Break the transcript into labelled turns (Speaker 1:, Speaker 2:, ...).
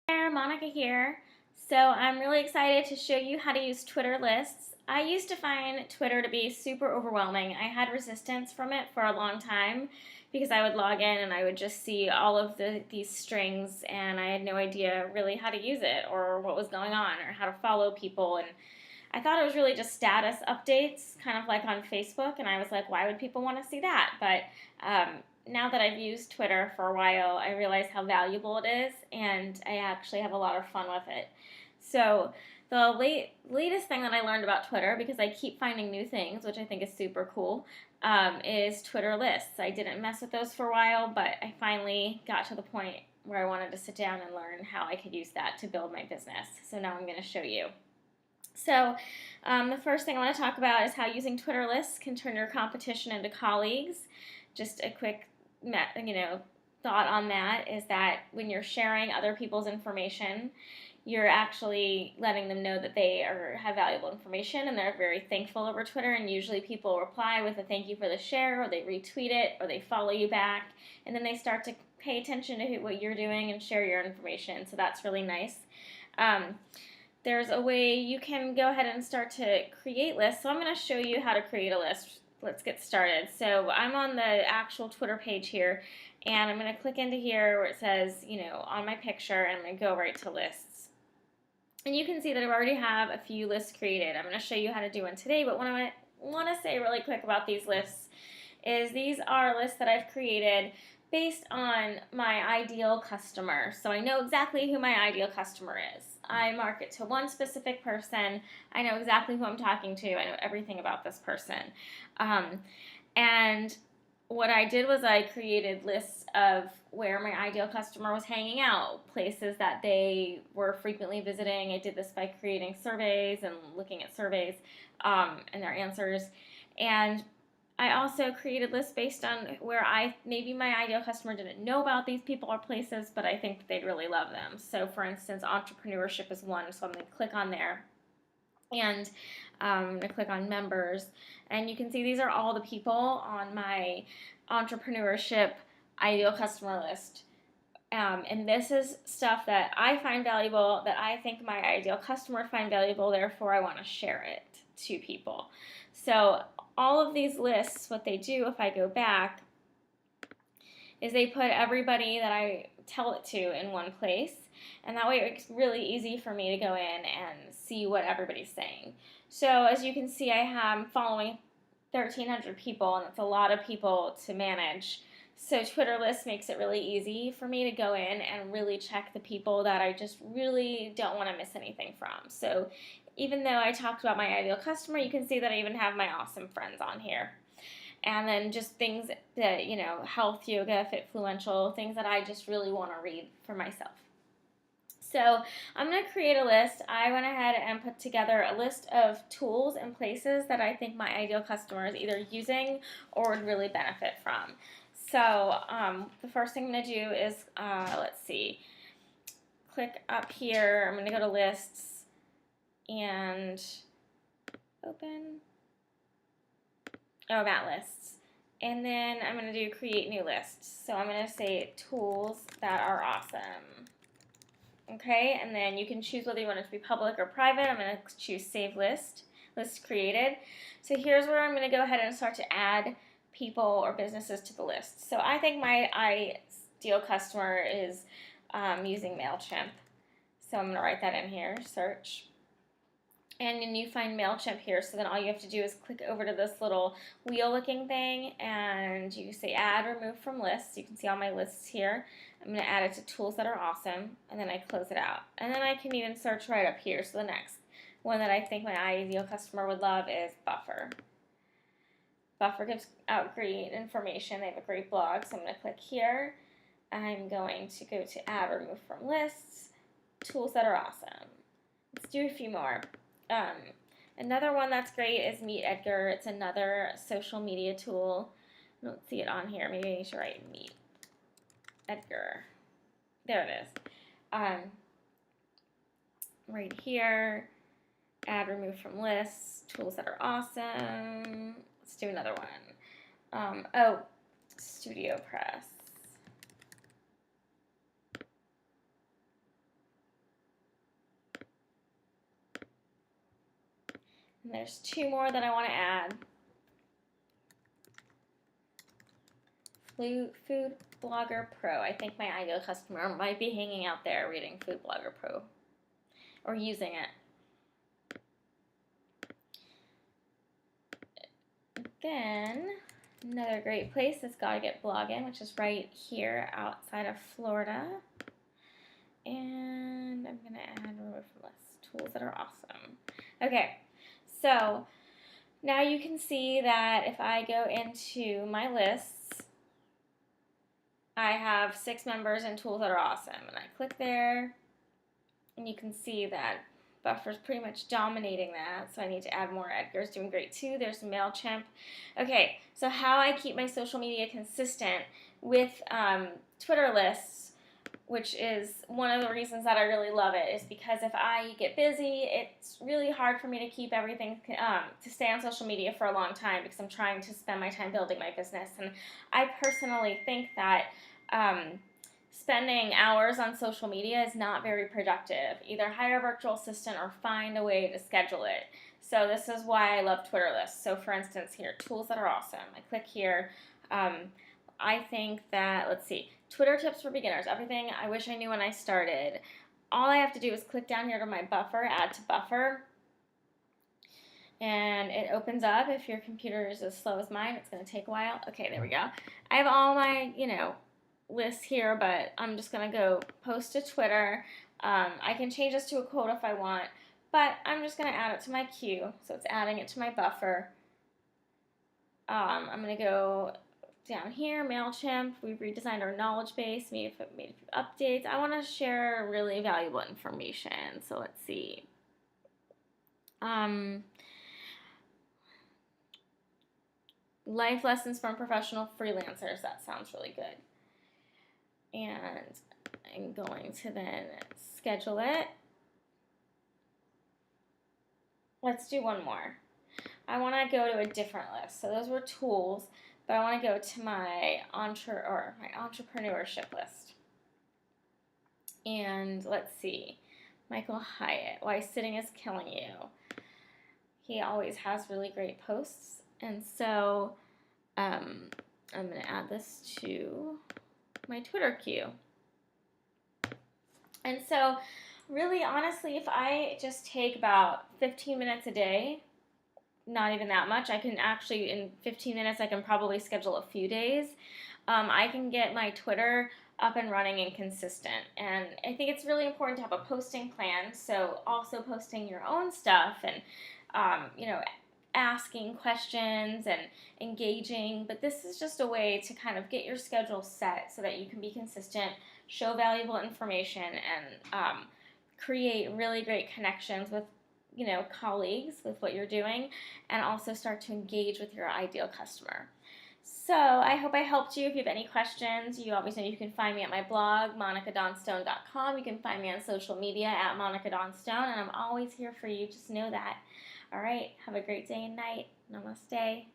Speaker 1: There, Monica here. So I'm really excited to show you how to use Twitter lists. I used to find Twitter to be super overwhelming. I had resistance from it for a long time because I would log in and I would just see all of these strings and I had no idea really how to use it or what was going on or how to follow people. And I thought it was really just status updates, kind of like on Facebook, and I was like, why would people want to see that? But now that I've used Twitter for a while, I realize how valuable it is, and I actually have a lot of fun with it. So the latest thing that I learned about Twitter, because I keep finding new things, which I think is super cool, is Twitter lists. I didn't mess with those for a while, but I finally got to the point where I wanted to sit down and learn how I could use that to build my business. So now I'm going to show you. So the first thing I want to talk about is how using Twitter lists can turn your competition into colleagues. Just a quick thought on that is that when you're sharing other people's information, you're actually letting them know that they have valuable information and they're very thankful over Twitter, and usually people reply with a thank you for the share, or they retweet it, or they follow you back, and then they start to pay attention to what you're doing and share your information. So that's really nice. There's a way you can go ahead and start to create lists. So I'm going to show you how to create a list. Let's get started. So I'm on the actual Twitter page here, and I'm going to click into here where it says, on my picture, and I'm going to go right to lists. And you can see that I already have a few lists created. I'm going to show you how to do one today, but what I want to say really quick about these lists is these are lists that I've created based on my ideal customer. So I know exactly who my ideal customer is. I market to one specific person. I know exactly who I'm talking to. I know everything about this person. And what I did was I created lists of where my ideal customer was hanging out, places that they were frequently visiting. I did this by creating surveys and looking at surveys and their answers. And I also created lists based on where maybe my ideal customer didn't know about these people or places, but I think they'd really love them. So for instance, entrepreneurship is one, so I'm going to click on there. And I'm going to click on members. And you can see these are all the people on my entrepreneurship ideal customer list. And this is stuff that I find valuable, that I think my ideal customer find valuable, therefore I want to share it to people. So all of these lists, what they do, if I go back, is they put everybody that I tell it to in one place, and that way it's really easy for me to go in and see what everybody's saying. So as you can see, I am following 1,300 people, and it's a lot of people to manage. So Twitter lists makes it really easy for me to go in and really check the people that I just really don't want to miss anything from. So even though I talked about my ideal customer, you can see that I even have my awesome friends on here. And then just things that, health, yoga, Fitfluential, things that I just really want to read for myself. So I'm going to create a list. I went ahead and put together a list of tools and places that I think my ideal customer is either using or would really benefit from. So the first thing I'm going to do is, let's see, click up here. I'm going to go to lists and open. About lists. And then I'm going to do create new lists. So I'm going to say tools that are awesome. Okay, and then you can choose whether you want it to be public or private. I'm going to choose save list created. So here's where I'm going to go ahead and start to add people or businesses to the list. So I think my ideal customer is using MailChimp. So I'm going to write that in here, search. And then you find MailChimp here, so then all you have to do is click over to this little wheel-looking thing, and you say add, remove from lists. You can see all my lists here. I'm going to add it to tools that are awesome, and then I close it out. And then I can even search right up here. So the next one that I think my ideal customer would love is Buffer. Buffer gives out great information. They have a great blog, so I'm going to click here. I'm going to go to add, remove from lists, tools that are awesome. Let's do a few more. Another one that's great is Meet Edgar. It's another social media tool. I don't see it on here. Maybe I need to write Meet Edgar. There it is. Right here. Add, remove from lists. Tools that are awesome. Let's do another one. Studio Press. And there's 2 more that I want to add. Food Blogger Pro. I think my ideal customer might be hanging out there reading Food Blogger Pro or using it. Then, another great place is Gotta Get Blogging, which is right here outside of Florida. And I'm going to add remove from list tools that are awesome. Okay, so now you can see that if I go into my lists, I have 6 members and tools that are awesome. And I click there, and you can see that Buffer's pretty much dominating that, so I need to add more. Edgar's doing great too. There's MailChimp. Okay, so how I keep my social media consistent with Twitter lists, which is one of the reasons that I really love it, is because if I get busy, it's really hard for me to keep everything, to stay on social media for a long time because I'm trying to spend my time building my business. And I personally think that spending hours on social media is not very productive. Either hire a virtual assistant or find a way to schedule it. So this is why I love Twitter lists. So for instance here, tools that are awesome. I click here. I think that, let's see, Twitter tips for beginners, everything I wish I knew when I started. All I have to do is click down here to my buffer, add to buffer, and it opens up. If your computer is as slow as mine, it's going to take a while. Okay, there we go. I have all my, lists here, but I'm just going to go post to Twitter. I can change this to a quote if I want, but I'm just going to add it to my queue, so it's adding it to my buffer. I'm going to go down here, MailChimp. We've redesigned our knowledge base, made a few updates. I want to share really valuable information, so let's see. Life lessons from professional freelancers. That sounds really good. And I'm going to then schedule it. Let's do one more. I want to go to a different list. So those were tools, but I want to go to my entrepreneurship list. And let's see, Michael Hyatt, Why Sitting is Killing You. He always has really great posts. And so I'm going to add this to my Twitter queue. And so really, honestly, if I just take about 15 minutes a day, not even that much, I can actually, in 15 minutes, I can probably schedule a few days. I can get my Twitter up and running and consistent. And I think it's really important to have a posting plan. So also posting your own stuff and, asking questions and engaging. But this is just a way to kind of get your schedule set so that you can be consistent, show valuable information, and create really great connections with colleagues with what you're doing, and also start to engage with your ideal customer. So I hope I helped you. If you have any questions, you always know you can find me at my blog, monicadawnstone.com. You can find me on social media at Monica Dawnstone, and I'm always here for you. Just know that. All right, have a great day and night. Namaste.